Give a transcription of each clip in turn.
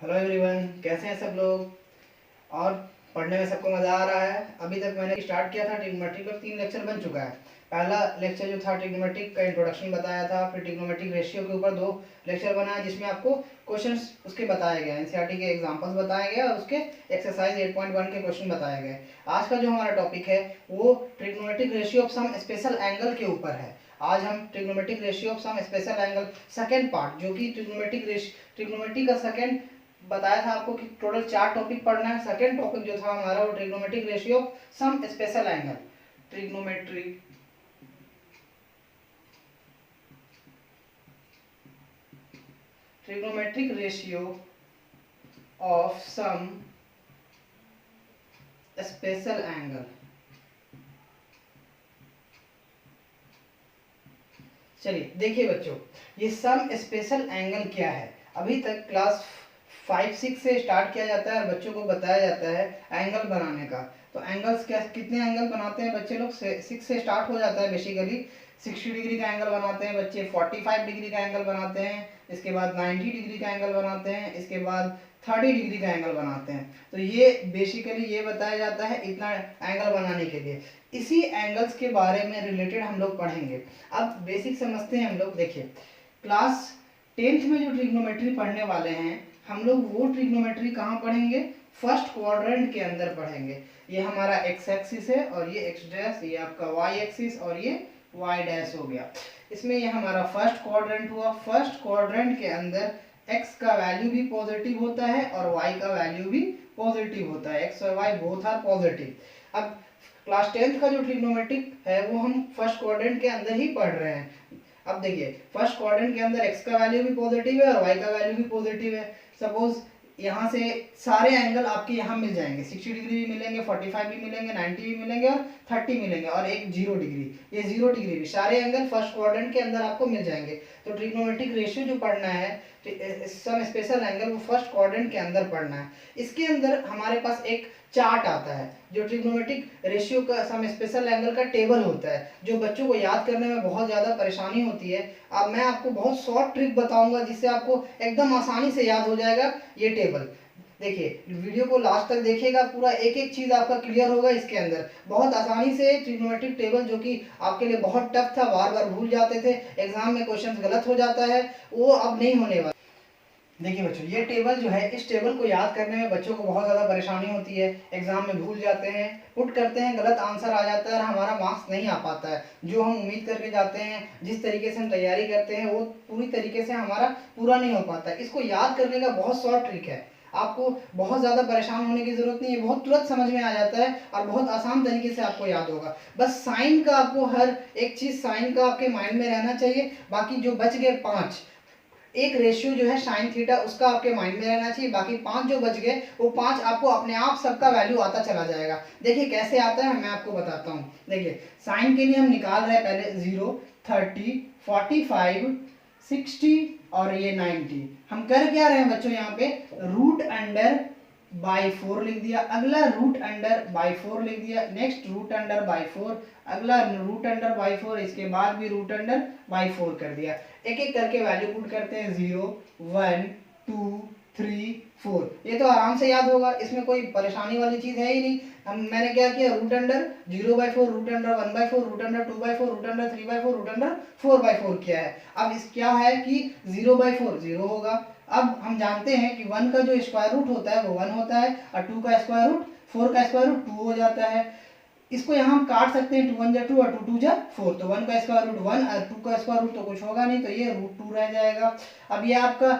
Hello everyone, कैसे हैं सब लोग। और पढ़ने में सबको मज़ा आ रहा है। अभी तक मैंने स्टार्ट किया था ट्रिग्नोमेट्री का 3 लेक्चर बन चुका है। पहला लेक्चर जो था ट्रिग्नोमेट्रिक का इंट्रोडक्शन बताया था, फिर ट्रिग्नोमेट्रिक रेशियो के ऊपर 2 लेक्चर बनाया जिसमें आपको क्वेश्चंस उसके बताए गए, एनसीईआरटी के एग्जांपल्स बताए गए और उसके एक्सरसाइज 8.1 के क्वेश्चन बताए गए। आज का जो हमारा टॉपिक है वो trigonometric ratio of some special angle के ऊपर है। आज हम trigonometric ratio of some special angle second part, जो कि ट्रिग्नोमेट्री का सेकंड बताया था आपको कि टोटल 4 टॉपिक पढ़ना है। सेकंड टॉपिक जो था हमारा वो trigonometric ratio of some special angle. Trigonometric trigonometric ratio of some special angle. चलिए देखिए बच्चों, ये सम स्पेशल एंगल क्या है। अभी तक क्लास 5-6 से स्टार्ट किया जाता है और बच्चों को बताया जाता है एंगल बनाने का। तो एंगल्स क्या, कितने एंगल बनाते हैं बच्चे लोग, 6 से स्टार्ट हो जाता है बेसिकली। 60 डिग्री का एंगल बनाते हैं बच्चे, 45 डिग्री का एंगल बनाते हैं, इसके बाद 90 डिग्री का एंगल बनाते हैं, इसके बाद 30 डिग्री का एंगल बनाते हैं। तो ये बेसिकली ये बताया जाता है इतना एंगल बनाने के लिए। इसी एंगल्स के बारे में रिलेटेड हम लोग पढ़ेंगे। अब बेसिक समझते हैं हम लोग। देखिए क्लास 10th में जो ट्रिग्नोमेट्री पढ़ने वाले हैं हम लोग, वो ट्रिग्नोमेट्री कहाँ पढ़ेंगे, फर्स्ट क्वाड्रेंट के अंदर पढ़ेंगे। ये हमारा एक्स एक्सिस है और ये एक्स डैश, ये आपका वाई एक्सिस और ये वाई डैश हो गया। इसमें ये हमारा फर्स्ट क्वाड्रेंट हुआ। फर्स्ट क्वाड्रेंट के अंदर एक्स का वैल्यू भी पॉजिटिव होता है और वाई का वैल्यू भी पॉजिटिव होता है। एक्स और वाई बोथ आर पॉजिटिव। अब क्लास 10th का जो ट्रिग्नोमेट्रिक है वो हम फर्स्ट क्वाड्रेंट के अंदर ही पढ़ रहे हैं। अब देखिए फर्स्ट क्वाड्रेंट के अंदर x का वैल्यू भी पॉजिटिव है और y का वैल्यू भी पॉजिटिव है। सपोज यहाँ से सारे एंगल आपके यहाँ मिल जाएंगे, 60 डिग्री भी मिलेंगे, 45 भी मिलेंगे, 90 भी मिलेंगे और 30 मिलेंगे और एक 0 डिग्री। ये 0 डिग्री भी सारे एंगल फर्स्ट क्वाड्रेंट के अंदर आपको मिल जाएंगे। तो ट्रिग्नोमेट्रिक रेशियो जो पढ़ना है सम स्पेशल एंगल, वो फर्स्ट क्वाड्रेंट के अंदर पढ़ना है। इसके अंदर हमारे पास एक चार्ट आता है जो ट्रिग्नोमेट्रिक रेशियो का सम स्पेशल एंगल का टेबल होता है, जो बच्चों को याद करने में बहुत ज़्यादा परेशानी होती है। अब मैं आपको बहुत शॉर्ट ट्रिक बताऊंगा जिससे आपको एकदम आसानी से याद हो जाएगा ये टेबल। देखिए वीडियो को लास्ट तक देखिएगा, पूरा एक एक चीज़ आपका क्लियर होगा इसके अंदर। बहुत आसानी से ट्रिग्नोमेट्रिक टेबल, जो कि आपके लिए बहुत टफ था, बार बार भूल जाते थे, एग्जाम में क्वेश्चन गलत हो जाता है, वो अब नहीं होने वाला। देखिए बच्चों, ये टेबल जो है, इस टेबल को याद करने में बच्चों को बहुत ज़्यादा परेशानी होती है। एग्जाम में भूल जाते हैं, पुट करते हैं, गलत आंसर आ जाता है और हमारा मार्क्स नहीं आ पाता है। जो हम उम्मीद करके जाते हैं, जिस तरीके से हम तैयारी करते हैं, वो पूरी तरीके से हमारा पूरा नहीं हो पाता है। इसको याद करने का बहुत शॉर्ट ट्रिक है। आपको बहुत ज़्यादा परेशान होने की ज़रूरत नहीं है, बहुत तुरंत समझ में आ जाता है और बहुत आसान तरीके से आपको याद होगा। बस साइन का आपको हर एक चीज़ साइन का आपके माइंड में रहना चाहिए। बाकी जो बच गए 5, एक रेशियो जो है साइन थीटा, उसका आपके माइंड में रहना चाहिए। बाकी 5 जो बच गए वो 5 आपको अपने आप सबका वैल्यू आता चला जाएगा। देखिए कैसे आता है मैं आपको बताता हूँ। देखिए साइन के लिए हम निकाल रहे हैं पहले 0, 30, 45, 60 और ये 90। हम कर क्या रहे हैं बच्चों, यहाँ पे रूट अंडर बाई 4 लिख दिया, अगला रूट अंडर बाई 4 लिख दिया, नेक्स्ट रूट अंडर बाई 4, अगला रूट अंडर बाई 4, इसके बाद भी रूट अंडर बाई 4 कर दिया। एक एक करके वैल्यू पुट करते हैं, 0, 1, 2, 3, 4। ये तो आराम से याद होगा, इसमें कोई परेशानी वाली चीज है ही नहीं। मैंने क्या किया, root under 0/4, root under 1/4, root under 2/4, root under 3/4, root under 4/4 किया है। अब इस क्या है कि 0/4 0 होगा। अब हम जानते हैं कि 1 का जो स्क्वायर रूट होता है वो 1 होता है और 2 का स्क्वायर रूट, 4 का स्क्वायर रूट 2 हो जाता है। इसको यहाँ हम काट सकते हैं, 2 1 जा 2 और 2 2 जा 4। तो 1 का स्क्वायर रूट 1 और 2 का स्क्वायर रूट तो कुछ होगा नहीं, तो ये रूट 2 रह जाएगा। अब ये आपका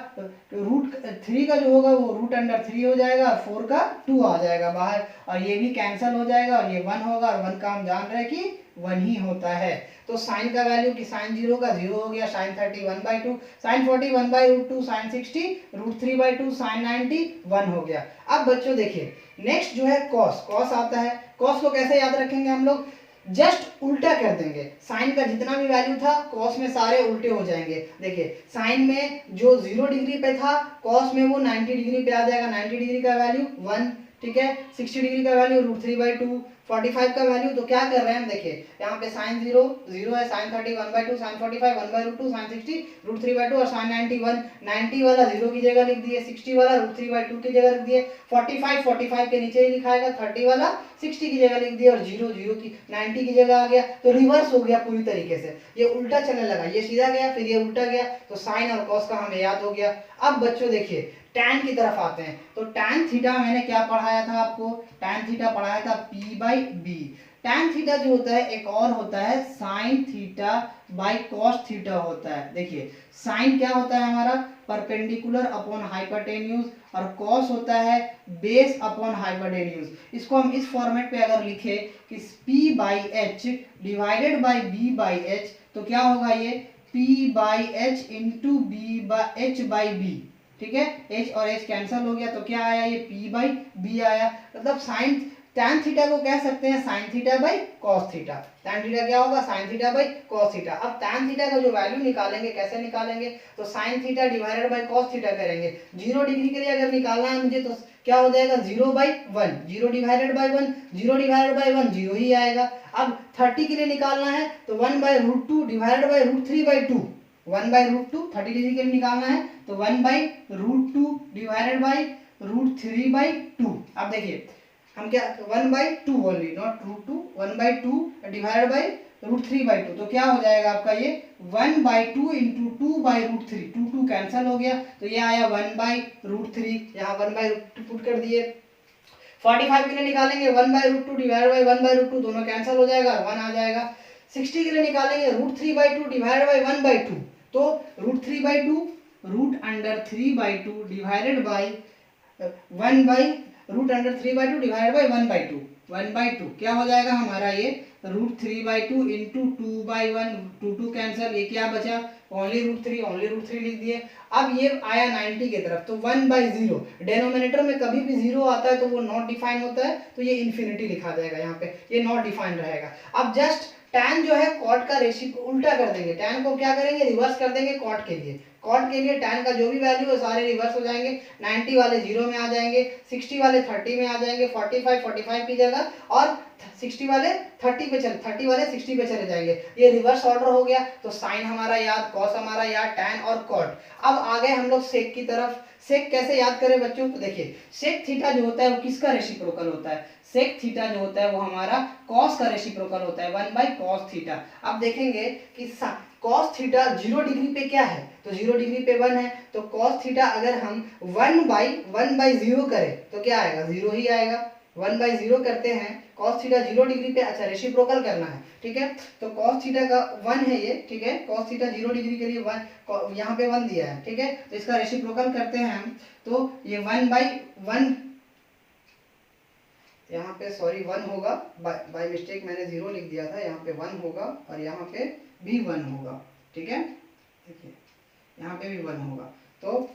रूट 3 का जो होगा वो रूट अंडर 3 हो जाएगा और 4 का 2 आ जाएगा बाहर, और ये भी कैंसिल हो जाएगा और ये 1 होगा, और 1 का हम जान रहे हैं कि 1 ही होता है। तो साइन का वैल्यू कि साइन 0 का 0 हो गया, साइन 30 1/2, साइन 40 1/√2, साइन 60 √3/2, साइन 90 1 हो गया। अब बच्चों देखिए नेक्स्ट जो है कॉस। कॉस आता है, कॉस को कैसे याद रखेंगे हम लोग, जस्ट उल्टा कर देंगे। साइन का जितना भी वैल्यू था कॉस में सारे उल्टे हो जाएंगे। देखिए साइन में जो 0 डिग्री पे था, कॉस में वो 90 डिग्री पे आ जाएगा। 90 डिग्री का वैल्यू 1, ठीक है। 60 डिग्री का वैल्यू √3/2, 45 का वैल्यू, तो क्या कर रहे हैं हम, देखिए यहाँ पे साइन 0 0 है, साइन 30 1/2, साइन 45 1/√2, साइन 60 √3/2 और साइन 90 वाला 0 की जगह लिख दिए, 60 वाला √3/2 की जगह लिख दिए, 45 के नीचे ही लिखाएगा, 30 वाला 60 की जगह लिख दिया और 0 की 90 की जगह आ गया। तो रिवर्स हो गया पूरी तरीके से, ये उल्टा चलने लगा, ये सीधा गया फिर ये उल्टा गया, तो साइन और कॉस का हमें याद हो गया। अब बच्चों देखिए टैन की तरफ आते हैं, तो टैन थीटा मैंने क्या पढ़ाया था आपको, टैन थीटा पढ़ाया था P/B। टैन थीटा जो होता है एक और होता है sign theta by cos theta होता है। देखिए साइन क्या होता है हमारा, परपेंडिकुलर अपॉन हाइपोटेन्यूज, और कॉस होता है बेस अपॉन हाइपोटेन्यूज। इसको हम इस फॉर्मेट पे अगर लिखे कि P/H डिवाइडेड बाई B/H, तो क्या होगा ये P/H इंटू H/B, ठीक है, H और H कैंसिल हो गया, तो क्या आया ये P/B आया। मतलब साइन tan थीटा को कह सकते हैं sign theta by cos theta. tan theta क्या होगा, sign theta by cos theta. अब tan थीटा का जो वैल्यू निकालेंगे, कैसे निकालेंगे, तो sine theta divided by cos theta करेंगे। 0 डिग्री के लिए अगर निकालना है मुझे, तो क्या हो जाएगा 0/1, 0 डिवाइडेड बाई 1, 0 डिवाइडेड बाई 1 0 ही आएगा। अब 30 के लिए निकालना है तो 1/√2 डिवाइडेड बाई √3/2, 1/√2 30 डिग्री के लिए निकालना है तो 1/√2 डिवाइडेड बाई √3/2। अब देखिए हम क्या 1/2 ओनली, नॉट √2, 1/2 डिवाइडेड बाई √3/2, तो क्या हो जाएगा आपका ये 1/2 इंटू 2/√3, 2 कैंसिल हो गया, तो ये आया 1/√3, यहाँ 1/√2 पुट कर दिए। 45 के लिए निकालेंगे 1/√2 डिवाइडेड बाई 1/√2, दोनों कैंसिल हो जाएगा, 1 आ जाएगा। 60 के लिए निकालेंगे √3/2 डिवाइडेड बाई 1/2, तो √3/2 √3/2 डिवाइडेड बाई 1/√3/2 डिवाइडेड बाई 1/2, 1/2 क्या हो जाएगा हमारा ये √3/2 इंटू 2/1, 2 कैंसिल, ये क्या बचा ओनली √3 लिख दिए। अब ये आया 90 की तरफ, तो 1/0, डिनोमिनेटर में कभी भी 0 आता है तो वो नॉट डिफाइन होता है, तो ये इन्फिनिटी लिखा जाएगा, यहाँ पे ये नॉट डिफाइन रहेगा। अब जस्ट tan जो है कॉट का रेशियो उल्टा कर देंगे, tan को क्या करेंगे रिवर्स कर देंगे कॉट के लिए। कॉट के लिए tan का जो भी वैल्यू है सारे रिवर्स हो जाएंगे, 90 वाले 0 में आ जाएंगे, 60 वाले 30 में आ जाएंगे, 45 की जगह, और 60 वाले 30 वाले 60 पे चले जाएंगे, ये रिवर्स ऑर्डर हो गया। तो साइन हमारा याद, कॉस हमारा याद, tan और कॉट। अब आ गए हम लोग सेक की तरफ। सेक कैसे याद करें बच्चों, तो देखिए सेक थीटा जो होता है वो किसका रेसिप्रोकल होता है, सेक थीटा जो होता है वो हमारा कॉस का रेसिप्रोकल होता है, 1/cos थीटा। अब देखेंगे कि कॉस थीटा 0 डिग्री पे क्या है, तो 0 डिग्री पे 1 है, तो कॉस थीटा अगर हम 1/0 करें तो क्या आएगा 0 ही आएगा। 1/0 करते हैं, कॉस थीटा 0 डिग्री पे, अच्छा रेसिप्रोकल करना है, ठीक है, तो कॉस थीटा का 1 है ये, ठीक है, कॉस थीटा 0 डिग्री के लिए 1, यहाँ पे 1 दिया है, ठीक है, तो इसका रेसिप्रोकल करते हैं हम, तो ये 1/1, यहाँ पे सॉरी 1 होगा, बाय मिस्टेक मैंने 0 लिख दिया था, यहाँ पे 1 होगा और यहाँ पे भी 1 होगा, ठीक है, देखिए यहाँ पे भी 1 होगा। तो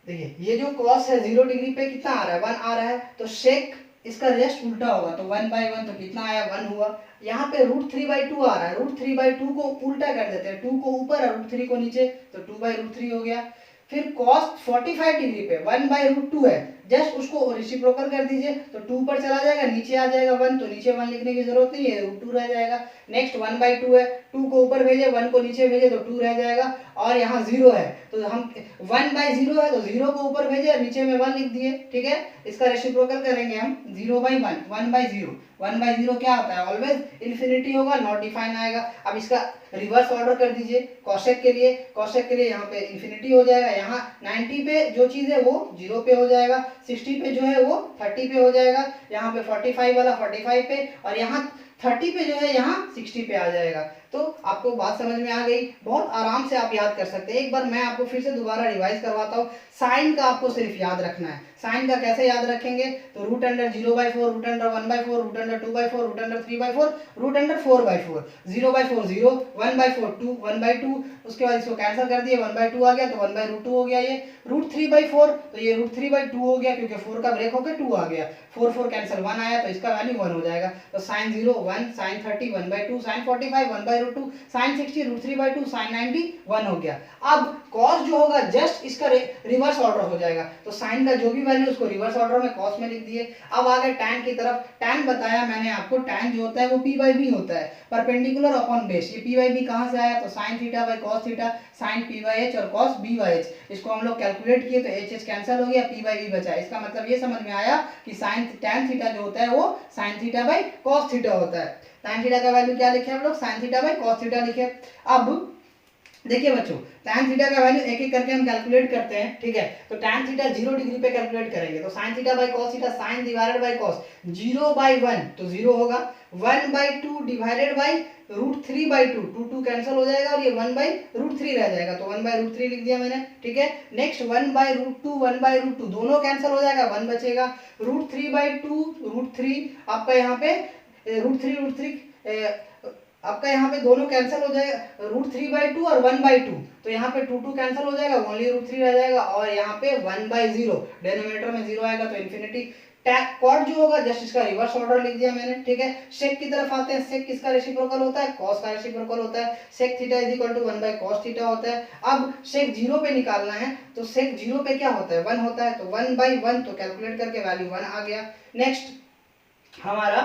देखिए ये जो कॉस है 0 डिग्री पे कितना आ रहा है 1 आ रहा है, तो सेक इसका रेस्ट उल्टा होगा, तो 1/1, तो कितना आया 1 हुआ। यहाँ पे √3/2 आ रहा है, √3/2 को उल्टा कर देते हैं, 2 को ऊपर और √3 को नीचे, तो 2/√3 हो गया। फिर cos 45 डिग्री पे 1/√2 है, जस्ट उसको रेसिप्रोकल कर दीजिए, तो 2 पर चला जाएगा, नीचे आ जाएगा 1, तो नीचे 1 लिखने की जरूरत नहीं है, √2 रह जाएगा। नेक्स्ट 1/2 है, 2 को ऊपर भेजे 1 को नीचे भेजे तो 2 रह जाएगा, और यहाँ 0 है तो हम 1/0 है तो 0 को ऊपर भेजे और नीचे में 1 लिख दिए, ठीक है। इसका रेसिप्रोकल करेंगे हम 0/1, 1/0, 1/0 क्या होता है ऑलवेज इन्फिनिटी होगा, नॉट डिफाइन आएगा। अब इसका रिवर्स ऑर्डर कर दीजिए कॉसेक के लिए यहाँ पे इन्फिनिटी हो जाएगा, यहाँ 90 पे जो चीज़ है वो 0 पे हो जाएगा, 60 पे जो है वो 30 पे हो जाएगा, यहाँ पे 45 वाला 45 पे, और यहाँ 30 पे जो है यहाँ 60 पे आ जाएगा। तो आपको बात समझ में आ गई, बहुत आराम से आप याद कर सकते हैं। एक बार मैं आपको फिर से दोबारा रिवाइज करवाता हूँ। साइन का आपको सिर्फ याद रखना है। साइन का कैसे याद रखेंगे, तो √0/4, √1/4, √2/4, √3/4, √4/4, 0/4 0, 1/4 2, 1/2, उसके बाद इसको कैंसिल कर दिए, 1/2 आ गया तो 1/√2 हो गया। ये √3/4, तो ये √3/2 हो गया क्योंकि 4 का ब्रेक होकर 2 आ गया, 4 4 कैंसिल 1 आया तो इसका वैल्यू 1 हो जाएगा। तो sine 0 1, sine 30 1/2, sine 45 1/√2, by root two, sine 60 root 3 by two, sine 90 1 हो गया। अब कॉस जो होगा जस्ट इसका रिवर्स ऑर्डर हो जाएगा, तो साइन का जो भी वैल्यू उसको रिवर्स ऑर्डर में कॉस में लिख दिए। अब आगे टैन की तरफ, टैन बताया मैंने आपको, टैन जो होता है वो पी बाई बी होता है, परपेंडिकुलर अपॉन बेस। ये पी बाई बी कहाँ से आया, तो sine theta by cos theta, sine P by H और कॉस बी बाई एच। इसको हम लोग कैलकुलेट किए तो एच एच कैंसिल हो गया, पी बाई बी बचा। इसका मतलब ये समझ में आया कि साइन टैन थीटा जो होता है वो sign theta by cos theta होता है। टैन थीटा का वैल्यू क्या लिखे हम लोग, sign theta by cos theta लिखे। अब देखिए बच्चों, tan थीटा का वैल्यू एक एक करके हम कैलकुलेट करते हैं, ठीक है। तो tan थीटा 0 डिग्री पे कैलकुलेट करेंगे, तो sin theta by cos theta, sin divided by cos 0 by 1 तो 0 होगा, 1 by 2 divided by root 3 by 2, 2 cancel हो जाएगा और ये 1 बाई रूट 3 रह जाएगा, तो 1 बाई रूट 3 लिख दिया मैंने, ठीक है। Next 1 by root 2, 1 by root 2 दोनों कैंसिल हो जाएगा, 1 बचेगा, रूट 3 बाई 2 रूट 3, आपका यहाँ पे रूट 3 आपका यहाँ पे दोनों कैंसिल हो जाएगा, रूट 3 बाई 2 और 1 बाई 2, तो यहाँ पे 2 कैंसिल हो जाएगा, ओनली रूट 3 रह जाएगा, और यहाँ पे 1 बाई 0, डिनोमिनेटर में 0 आएगा तो इन्फिनिटी। कॉट जो होगा जस्ट इसका रिवर्स ऑर्डर लिख दिया मैंने, ठीक है। सेक की तरफ आते हैं, सेक किसका रेसिप्रोकल होता है, कॉस का रेसिप्रोकल होता है, sec theta is equal to 1 by cos theta होता है। अब सेक 0 पे निकालना है, तो सेक 0 पे क्या होता है, 1 होता है, तो 1 बाई 1 तो कैलकुलेट करके वैल्यू 1 आ गया। नेक्स्ट हमारा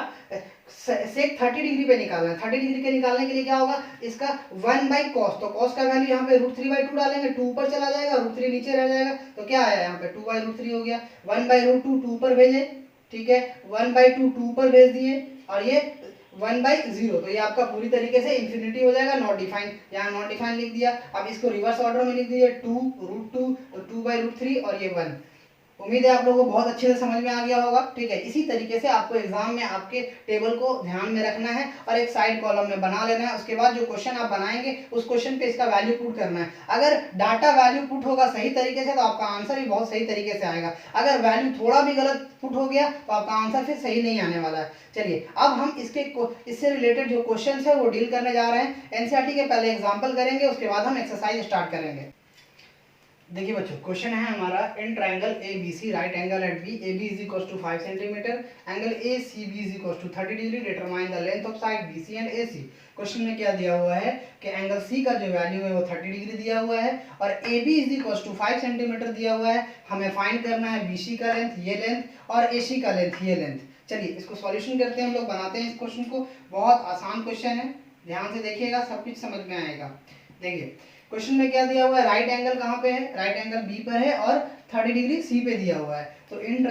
सेक 30 डिग्री पे निकालना है, 30 डिग्री के निकालने के लिए क्या होगा, इसका 1 बाई कॉस, तो कॉस का वैल्यू यहाँ पे रूट 3 बाई 2 डालेंगे, 2 ऊपर चला जाएगा, रूट 3 नीचे रह जाएगा, तो क्या आया यहाँ पे 2 बाई रूट 3 हो गया। 1 बाई रूट 2 2 ऊपर भेजे, ठीक है, 1 बाई 2 2 ऊपर भेज दिए, और ये 1 बाई 0, तो ये आपका पूरी तरीके से इन्फिनिटी हो जाएगा, नॉट डिफाइन, यहाँ नॉट डिफाइन लिख दिया। अब इसको रिवर्स ऑर्डर में लिख दीजिए, 2 रूट 2 2 बाई रूट 3 और ये 1। उम्मीद है आप लोगों को बहुत अच्छे से समझ में आ गया होगा, ठीक है। इसी तरीके से आपको एग्जाम में आपके टेबल को ध्यान में रखना है और एक साइड कॉलम में बना लेना है। उसके बाद जो क्वेश्चन आप बनाएंगे उस क्वेश्चन पे इसका वैल्यू पुट करना है। अगर डाटा वैल्यू पुट होगा सही तरीके से तो आपका आंसर भी बहुत सही तरीके से आएगा, अगर वैल्यू थोड़ा भी गलत पुट हो गया तो आपका आंसर फिर सही नहीं आने वाला है। चलिए अब हम इससे रिलेटेड जो क्वेश्चन है वो डील करने जा रहे हैं। एनसीईआरटी के पहले एग्जाम्पल करेंगे, उसके बाद हम एक्सरसाइज स्टार्ट करेंगे। देखिए बच्चों, क्वेश्चन है हमारा, in triangle A B C right angle at B, A B is equal to 5 centimetre, angle A C B is equal to 30 degree, determine the length of side B C and A C. Question में क्या दिया हुआ है कि angle C का जो value है वो 30 डिग्री दिया हुआ है और A B is equal to 5 centimetre दिया हुआ है। हमें फाइंड करना है बी सी का लेंथ, ये लेंथ, और ए सी का लेंथ, ये लेंथ। चलिए इसको सॉल्यूशन करते हैं, हम लोग बनाते हैं इस क्वेश्चन को। बहुत आसान क्वेश्चन है, ध्यान से देखिएगा, सब कुछ समझ में आएगा। देखिए क्वेश्चन में क्या दिया हुआ है, राइट एंगल कहाँ पे है, राइट एंगल बी पर है और 30 डिग्री सी पे दिया हुआ है। तो in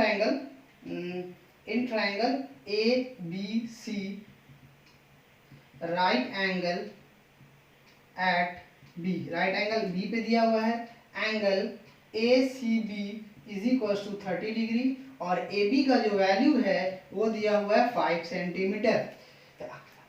triangle A B C right angle at B, right angle B पे दिया हुआ है, angle A C B is equal to 30 degree और ए बी का जो वैल्यू है वो दिया हुआ है 5 सेंटीमीटर।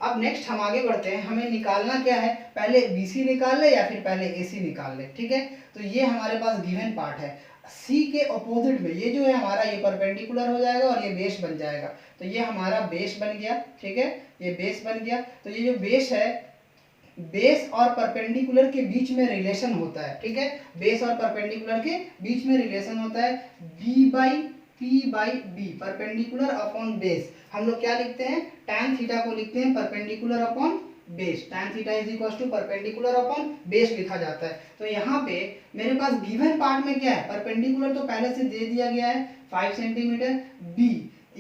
अब नेक्स्ट हम आगे बढ़ते हैं, हमें निकालना क्या है, पहले BC निकाल ले या फिर पहले AC निकाल ले, ठीक है। तो ये हमारे पास गिवन पार्ट है, C के अपोजिट में ये जो है हमारा, ये परपेंडिकुलर हो जाएगा और ये बेस बन जाएगा, तो ये हमारा बेस बन गया, ठीक है, ये बेस बन गया। तो ये जो बेस है, बेस और परपेंडिकुलर के बीच में रिलेशन होता है, ठीक है, बेस और परपेंडिकुलर के बीच में रिलेशन होता है, B by P by B, perpendicular upon base. हम लोग क्या लिखते हैं, tan थीटा को लिखते हैं perpendicular upon base, tan theta is equal to perpendicular upon base लिखा जाता है। तो यहाँ पे मेरे पास गिवन पार्ट में क्या है, परपेंडिकुलर तो पहले से दे दिया गया है 5 सेंटीमीटर, बी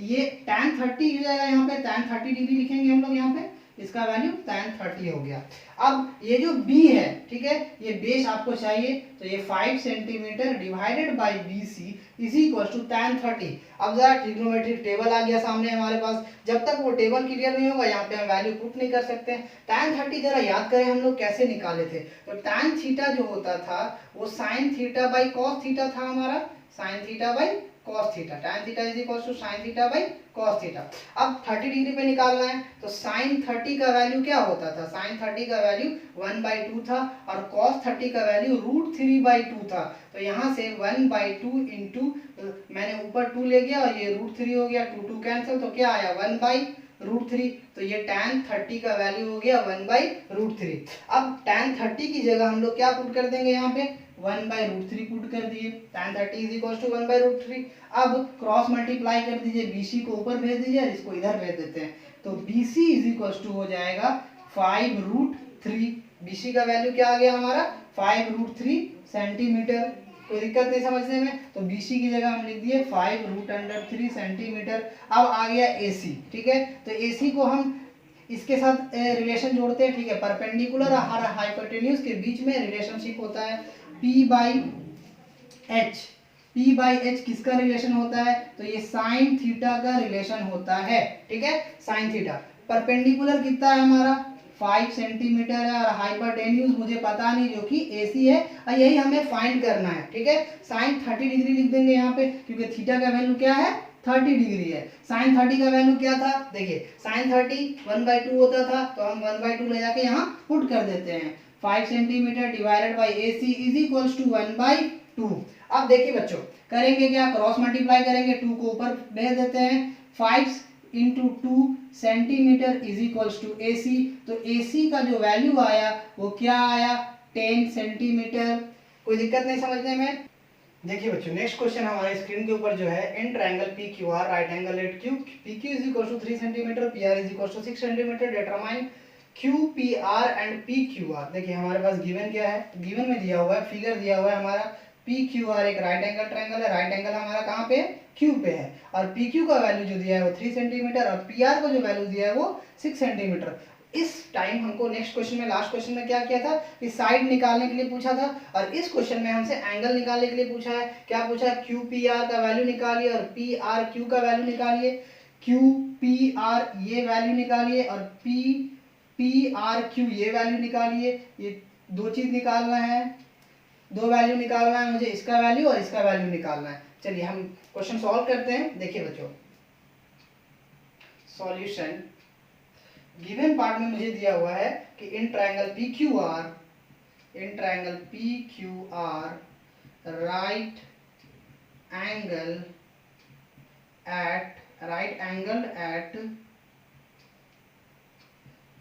ये tan 30 हो जाएगा, यहाँ पे tan 30 डिग्री लिखेंगे हम लोग, यहाँ पे इसका वैल्यू tan 30 हो गया। अब ये जो B है, ठीक है, ये बेस आपको चाहिए, तो ये 5 centimetre divided by BC is equal to tan 30। अब जरा ट्रिग्नोमेट्रिक टेबल आ गया सामने हमारे पास, जब तक वो टेबल क्लियर नहीं होगा यहाँ पे हम वैल्यू पुट नहीं कर सकते। tan 30 जरा याद करें हम लोग कैसे निकाले थे, तो tan थीटा जो होता था वो sin theta by cos theta था हमारा, sin theta by cos theta, tan theta is equal to sin theta by cos theta. अब 30 डिग्री पे निकालना है, तो sin 30 का वैल्यू क्या होता था, sin 30 का वैल्यू 1/2 था और cos 30 का वैल्यू √3/2 था। तो यहाँ से 1/2 इंटू मैंने ऊपर 2 ले गया और ये √3 हो गया, 2 कैंसिल, तो क्या आया 1/√3। तो ये tan 30 का वैल्यू हो गया 1/√3। अब tan 30 की जगह हम लोग क्या पुट कर देंगे, यहाँ पे 1/√3 पुट कर दिए, tan 30 इज इक्वल टू 1/√3। अब क्रॉस मल्टीप्लाई कर दीजिए, BC को ऊपर भेज दीजिए और इसको इधर भेज देते हैं, तो BC इज इक्वल टू हो जाएगा 5√3। BC का वैल्यू क्या आ गया हमारा 5√3 सेंटीमीटर। कोई दिक्कत नहीं समझने में, तो BC की जगह हम लिख दिए 5√3 सेंटीमीटर। अब आ गया AC, ठीक है। तो AC को हम इसके साथ रिलेशन जोड़ते हैं, ठीक है। परपेंडिकुलर और हाइपोटेन्यूज के बीच में रिलेशनशिप होता है P/H। P/H किसका रिलेशन होता है, तो ये साइन थीटा का रिलेशन होता है, ठीक है। साइन थीटा परपेंडिकुलर कितना है हमारा 5 सेंटीमीटर है, और हाइपोटेन्यूज मुझे पता नहीं जो कि AC है, और यही हमें फाइंड करना है, ठीक है। साइन 30 डिग्री लिख देंगे यहाँ पे, क्योंकि थीटा का वैल्यू क्या है 30 डिग्री है। साइन 30 का वैल्यू क्या था, देखिए साइन 30 1/2 होता था, तो हम 1/2 ले जाके यहाँ पुट कर देते हैं। 5 centimetre divided by AC is equals to 1/2। अब देखिए बच्चों करेंगे क्या, क्रॉस मल्टीप्लाई करेंगे, 2 को ऊपर भेज देते हैं। 5 into 2 centimetre is equals to AC। तो AC का जो वैल्यू आया वो क्या आया 10 सेंटीमीटर। कोई दिक्कत नहीं समझने में। देखिए बच्चों नेक्स्ट क्वेश्चन हमारे स्क्रीन के ऊपर जो है, in triangle PQR right angle at Q, PQ is equal to 3 centimetre, PR is equal to 6 centimetre, determine QPR and PQR। देखिए हमारे पास गिवन क्या है, गिवन में दिया हुआ है, फिगर दिया हुआ है हमारा PQR एक राइट एंगल ट्रायंगल है। राइट एंगल हमारा कहाँ पे है Q पे है, और PQ का वैल्यू जो दिया है वो 3 सेंटीमीटर, और PR को जो वैल्यू दिया है वो 6 सेंटीमीटर। इस टाइम हमको नेक्स्ट क्वेश्चन में, लास्ट क्वेश्चन में क्या किया था कि साइड निकालने के लिए पूछा था, और इस क्वेश्चन में हमसे एंगल निकालने के लिए पूछा है। क्या पूछा है, QPR का वैल्यू निकालिए और PRQ का वैल्यू निकालिए। QPR ये वैल्यू निकालिए और PRQ ये वैल्यू निकालिए। ये दो चीज निकालना है, दो वैल्यू निकालना है मुझे, इसका वैल्यू और इसका वैल्यू निकालना है। चलिए हम क्वेश्चन सॉल्व करते हैं। देखिए बच्चों सॉल्यूशन गिवन पार्ट में मुझे दिया हुआ है कि in triangle PQR right angle at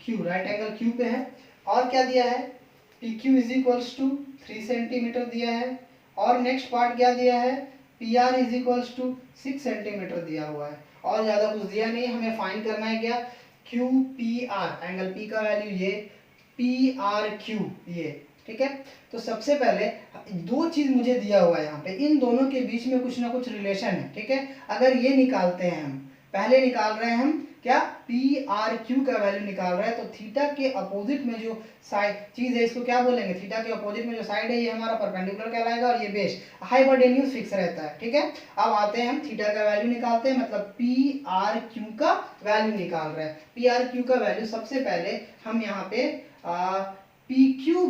Q, right angle Q पे है, और क्या दिया है PQ is equals to 3 centimetre दिया है, और नेक्स्ट पार्ट क्या दिया है PR is equals to 6 centimetre दिया हुआ है, और ज्यादा कुछ दिया नहीं। हमें फाइंड करना है क्या QPR, एंगल P का वैल्यू ये, PRQ ये, ठीक है। तो सबसे पहले दो चीज मुझे दिया हुआ है यहाँ पे, इन दोनों के बीच में कुछ ना कुछ रिलेशन है, ठीक है। अगर ये निकालते हैं, हम पहले निकाल रहे हैं हम क्या PRQ का वैल्यू निकाल रहे हैं, तो थीटा के अपोजिट में जो साइड चीज है इसको क्या बोलेंगे, थीटा के अपोजिट में जो साइड है ये हमारा परपेंडिकुलर कहलाएगा, और ये बेस हाइपोटेन्यूज फिक्स रहता है, ठीक है। अब आते हैं हम थीटा का वैल्यू निकालते हैं, मतलब PRQ का वैल्यू निकाल रहे हैं। PRQ का वैल्यू सबसे पहले हम यहाँ पे PQ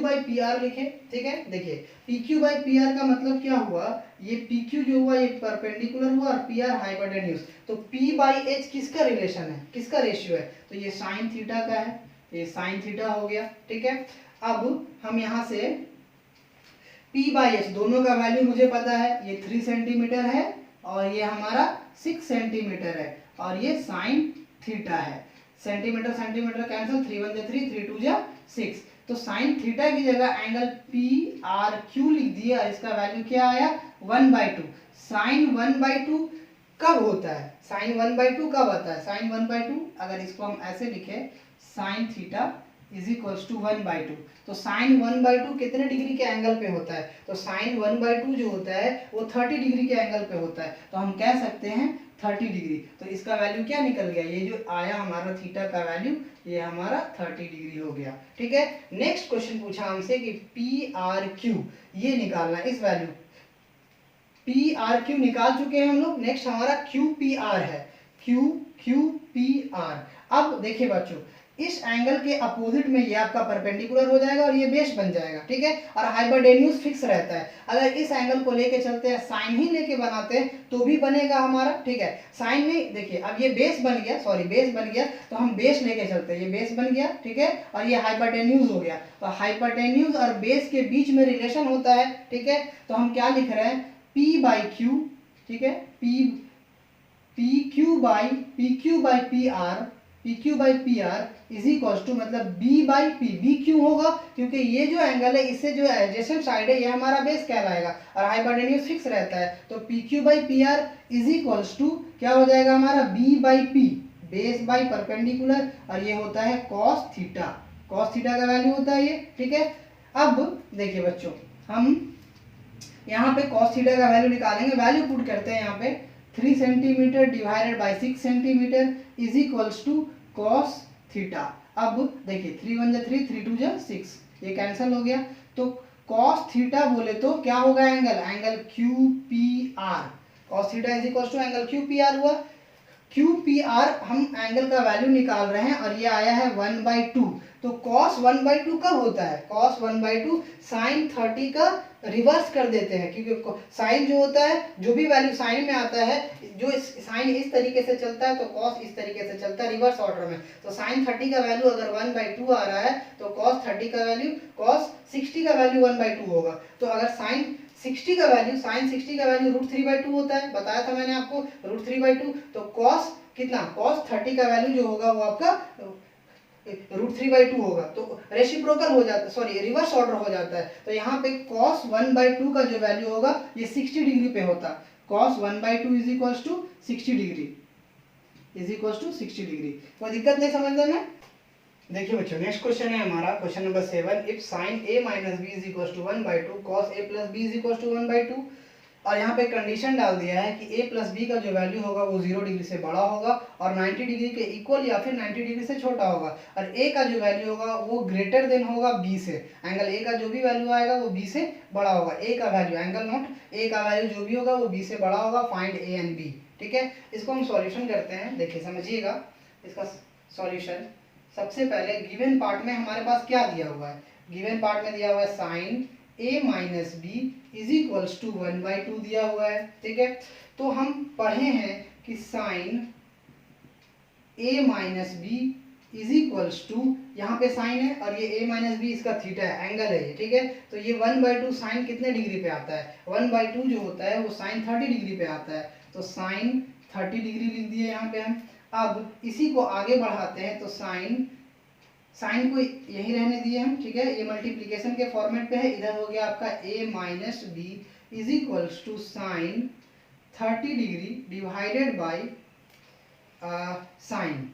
बाई PR लिखे, ठीक है। देखिए PQ बाई PR का मतलब क्या हुआ, ये PQ जो हुआ ये परपेंडिकुलर हुआ और PR हाइपोटेन्यूज, तो P बाई H किसका रिलेशन है, किसका रेशियो है, तो ये साइन थीटा का है, ये साइन थीटा हो गया, ठीक है। अब हम यहाँ से P बाई H दोनों का वैल्यू मुझे पता है, ये 3 सेंटीमीटर है और ये हमारा 6 सेंटीमीटर है, और ये साइन थीटा है। सेंटीमीटर सेंटीमीटर कैंसिल, 3 1 3 3 2 6, तो साइन थीटा की जगह एंगल PRQ लिख दिया, इसका वैल्यू क्या आया 1/2। साइन 1/2 कब होता है, साइन 1/2 कब आता है, साइन 1/2 अगर इसको हम ऐसे लिखे sine theta is equals to 1/2, तो साइन 1/2 कितने डिग्री के एंगल पे होता है, तो साइन 1/2 जो होता है वो 30 डिग्री के एंगल पे होता है, तो हम कह सकते हैं 30 डिग्री। तो इसका वैल्यू क्या निकल गया, ये जो आया हमारा थीटा का वैल्यू ये हमारा 30 डिग्री हो गया, ठीक है। नेक्स्ट क्वेश्चन पूछा हमसे कि PRQ ये निकालना, इस वैल्यू PRQ निकाल चुके हैं हम लोग, नेक्स्ट हमारा QPR है, QPR। अब देखिए बच्चों इस एंगल के अपोजिट में ये आपका परपेंडिकुलर हो जाएगा और ये बेस बन जाएगा, ठीक है, और हाइपोटेन्यूज फिक्स रहता है। अगर इस एंगल को लेके चलते हैं, साइन ही लेके बनाते हैं तो भी बनेगा हमारा, ठीक है। साइन में देखिए अब ये बेस बन गया, सॉरी बेस बन गया, तो हम बेस लेके चलते हैं, ये बेस बन गया, ठीक है, और ये हाइपोटेन्यूज हो गया, तो हाइपोटेन्यूज और बेस के बीच में रिलेशन होता है, ठीक है। तो हम क्या लिख रहे हैं P/Q, ठीक है, PQ by PR is equal to मतलब B क्यों होगा, क्योंकि ये जो एंगल है इससे जो एडजेसेंट साइड है ये हमारा बेस कहलाएगा और हाइपोटेन्यूज फिक्स रहता है, तो PQ by PR is equal to क्या हो जाएगा हमारा B बेस बाई परपेंडिकुलर, और ये होता है कॉस थीटा। कॉस थीटा का वैल्यू होता है ये, ठीक है। अब देखिए बच्चों, हम यहाँ पे कॉस थीटा का वैल्यू निकालेंगे। वैल्यू पुट करते हैं यहाँ पे 3 centimetre divided by 6 centimetre is equals to cos theta. अब देखिए 3 1 जा 3, 3 2 जा 6, ये कैंसिल हो गया। तो कॉस थीटा बोले तो क्या होगा, angle Q P R. Cos theta is equals to angle Q P R हुआ। क्यू पी आर हम एंगल का वैल्यू निकाल रहे हैं और ये आया है 1/2। तो cos 1/2 कब होता है, cos 1/2 sin 30 का रिवर्स कर देते हैं, क्योंकि साइन जो होता है, जो भी वैल्यू साइन में आता है, जो साइन इस तरीके से चलता है तो cos इस तरीके से चलता है रिवर्स ऑर्डर में। तो sin 30 का वैल्यू अगर 1/2 आ रहा है तो cos 30 का वैल्यू cos 60 का वैल्यू 1/2 होगा। तो अगर sin 60 का वैल्यू √3/2 होता है, बताया था मैंने आपको √3/2। तो cos कितना, cos 30 का वैल्यू जो होगा वो आपका √3/2 होगा। तो रेसिप्रोकल हो जाता है, सॉरी रिवर्स ऑर्डर हो जाता है। तो यहाँ पे cos 1/2 का जो वैल्यू होगा ये 60 डिग्री पे होता। cos 1/2 is equals to 60 degree, कोई दिक्कत नहीं समझने में। देखिए बच्चों, नेक्स्ट क्वेश्चन है हमारा question number 7। If sin a minus B is equals to 1/2 cos a plus B is equals to 1/2, और यहाँ पे कंडीशन डाल दिया है कि a प्लस बी का जो वैल्यू होगा वो 0 डिग्री से बड़ा होगा और 90 डिग्री के इक्वल या फिर 90 डिग्री से छोटा होगा, और a का जो वैल्यू होगा वो ग्रेटर देन होगा b से। एंगल a का जो भी वैल्यू आएगा वो b से बड़ा होगा। a का वैल्यू, एंगल नोट, a का वैल्यू जो भी होगा वो b से बड़ा होगा। फाइंड a एंड b, ठीक है। इसको हम सॉल्यूशन करते हैं। देखिए समझिएगा इसका सॉल्यूशन। सबसे पहले गिवन पार्ट में हमारे पास क्या दिया हुआ है, गिवन पार्ट में दिया हुआ है sin a minus B is equals to 1/2 दिया हुआ है, ठीक है। तो हम पढ़े हैं कि sin a minus B is equals to, यहाँ पे साइन है और ये a माइनस बी इसका थीटा है, एंगल है ये, ठीक है। तो ये 1/2 साइन कितने डिग्री पे आता है, 1/2 जो होता है वो साइन 30 डिग्री पे आता है। तो साइन 30 डिग्री लिख दिए यहाँ पे हम। अब इसी को आगे बढ़ाते हैं, तो साइन को यही रहने दिए हम, ठीक है। ये मल्टीप्लिकेशन के फॉर्मेट पे है। इधर हो गया आपका a minus B is equals to sine 30 degree divided by sine,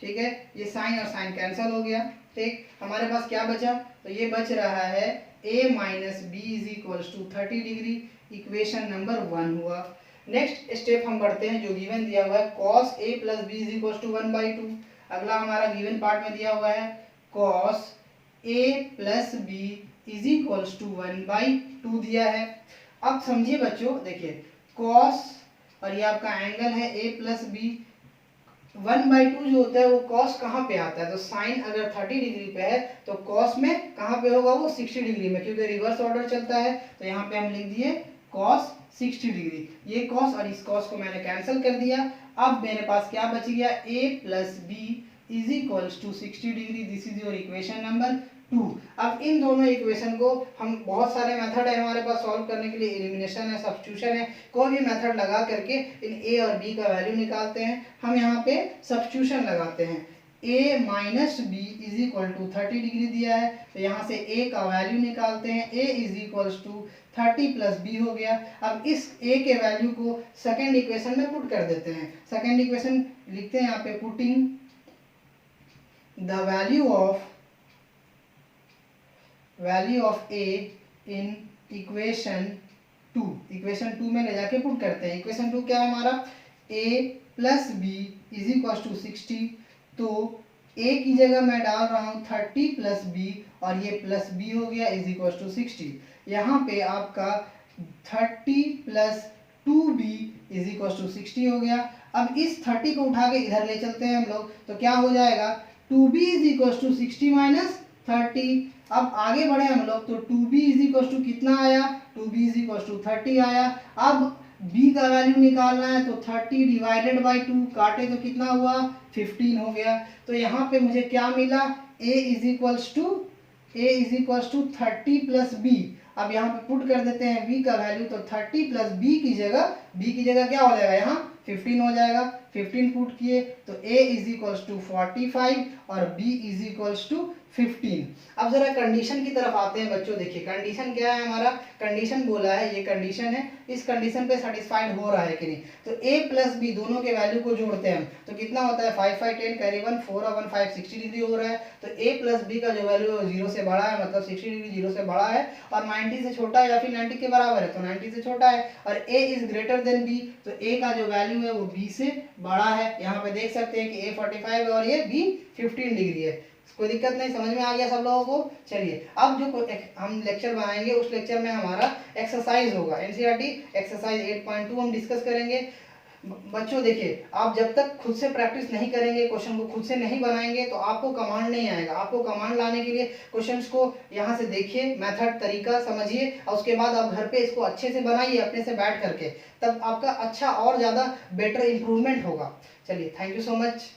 ठीक है। ये साइन और साइन कैंसिल हो गया, ठीक। हमारे पास क्या बचा, तो ये बच रहा है a minus B is equals to 30 degree. Equation number 1 हुआ। नेक्स्ट स्टेप हम बढ़ते हैं, जो गिवन दिया हुआ है cos a plus B is equals to 1/2। अगला हमारा गिवन पार्ट में दिया हुआ है cos a plus B is equals to 1/2 दिया है। अब समझिए बच्चों, देखिए cos और ये आपका एंगल है a प्लस बी, 1/2 जो होता है वो cos कहाँ पे आता है, तो साइन अगर 30 डिग्री पे है तो cos में कहाँ पे होगा, वो 60 डिग्री में, क्योंकि रिवर्स ऑर्डर चलता है। तो यहाँ पे हम लिख दिए cos 60 डिग्री। ये cos और इस cos को मैंने कैंसिल कर दिया। अब मेरे पास क्या बच गया, a plus B is equals to 60 degree. This is your equation number 2। अब इन दोनों इक्वेशन को हम, बहुत सारे मेथड है हमारे पास सॉल्व करने के लिए, एलिमिनेशन है, सब्स्टिट्यूशन है, कोई भी मेथड लगा करके इन a और b का वैल्यू निकालते हैं। हम यहाँ पे सब्स्टिट्यूशन लगाते हैं। a minus B is equal to 30 degree दिया है, तो यहाँ से a का वैल्यू निकालते हैं। a is equals to 30 plus B हो गया। अब इस a के वैल्यू को सेकेंड इक्वेशन में पुट कर देते हैं। सेकेंड इक्वेशन लिखते हैं यहाँ पे, putting the value of a in equation 2। Equation 2 में ले जाके पुट करते हैं। इक्वेशन 2 क्या है हमारा, a plus B is equal to 60। तो a की जगह मैं डाल रहा हूँ 30 प्लस बी, और ये प्लस बी हो गया इज इक्वल टू 60। यहाँ पे आपका 30 plus 2b is equal to 60 हो गया। अब इस 30 को उठा के इधर ले चलते हैं हम लोग, तो क्या हो जाएगा, 2b is equal to 60 minus 30। अब आगे बढ़े हम लोग, तो 2b इज इक्वल टू कितना आया, 2b इज इक्वल टू 30 आया। अब b का वैल्यू निकालना है, तो 30 डिवाइडेड बाई 2, काटे तो कितना हुआ, 15 हो गया। तो यहाँ पे मुझे क्या मिला, a is equals to 30 plus B. अब यहाँ पे पुट कर देते हैं b का वैल्यू, तो 30 प्लस b की जगह क्या हो जाएगा, यहाँ 15 हो जाएगा। 15 पुट किए तो a इज इक्वल्स टू 45 और b इज इक्वल्स टू 15। अब जरा कंडीशन की तरफ आते हैं बच्चों। देखिए कंडीशन क्या है हमारा, कंडीशन बोला है, ये कंडीशन है, इस कंडीशन पे सेटिस्फाइड हो रहा है कि नहीं। तो a प्लस बी दोनों के वैल्यू को जोड़ते हैं हम, तो कितना होता है 5 5 10 कैरी 1 4 1 5 60 डिग्री हो रहा है। तो a प्लस बी का जो वैल्यू है 0 से बड़ा है, मतलब 60 डिग्री 0 से बड़ा है, और 90 से छोटा है या फिर 90 के बराबर है, तो 90 से छोटा है, और a is greater than b, तो a का जो वैल्यू है वो b से बड़ा है। यहाँ पे देख सकते हैं कि a 45 है और ये b 15 डिग्री है। कोई दिक्कत नहीं, समझ में आ गया सब लोगों को। चलिए अब जो हम लेक्चर बनाएंगे उस लेक्चर में हमारा एक्सरसाइज होगा, एनसीईआरटी एक्सरसाइज 8.2 हम डिस्कस करेंगे। बच्चों देखिए, आप जब तक खुद से प्रैक्टिस नहीं करेंगे, क्वेश्चन को खुद से नहीं बनाएंगे, तो आपको कमांड नहीं आएगा। आपको कमांड लाने के लिए क्वेश्चंस को यहाँ से देखिए, मेथड तरीका समझिए, और उसके बाद आप घर पे इसको अच्छे से बनाइए अपने से बैठ करके, तब आपका अच्छा और ज़्यादा बेटर इंप्रूवमेंट होगा। चलिए, थैंक यू सो मच।